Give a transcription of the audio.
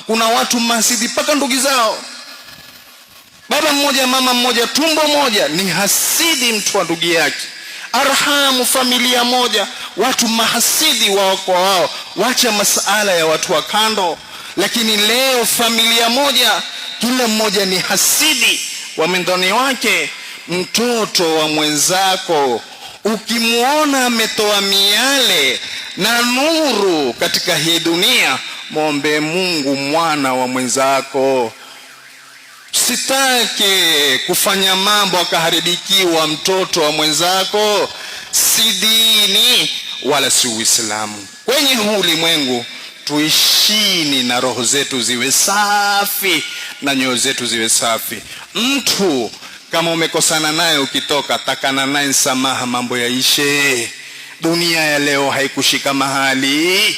Kuna watu mahasidi paka ndugu zao, baba mmoja mama mmoja tumbo moja, ni hasidi mtu wa ndugu yake. Arhamu, familia moja, watu mahasidi wao kwa wao. Wacha masala ya watu wa kando, lakini leo familia moja, kila mmoja ni hasidi wa mwendani wake. Mtoto wa mwenzako ukimuona ametoa miale na nuru katika hii dunia, muombe Mungu mwana wa mwenzako. Sitake kufanya mambo akaharibikiwa mtoto wa mwenzako. Si dini wala si Uislamu. Kwenye huu ulimwengu tuishini na roho zetu ziwe safi na nyoyo zetu ziwe safi. Mtu kama umekosana naye, ukitoka takana naye msamaha, mambo yaishe. Dunia ya leo haikushika mahali.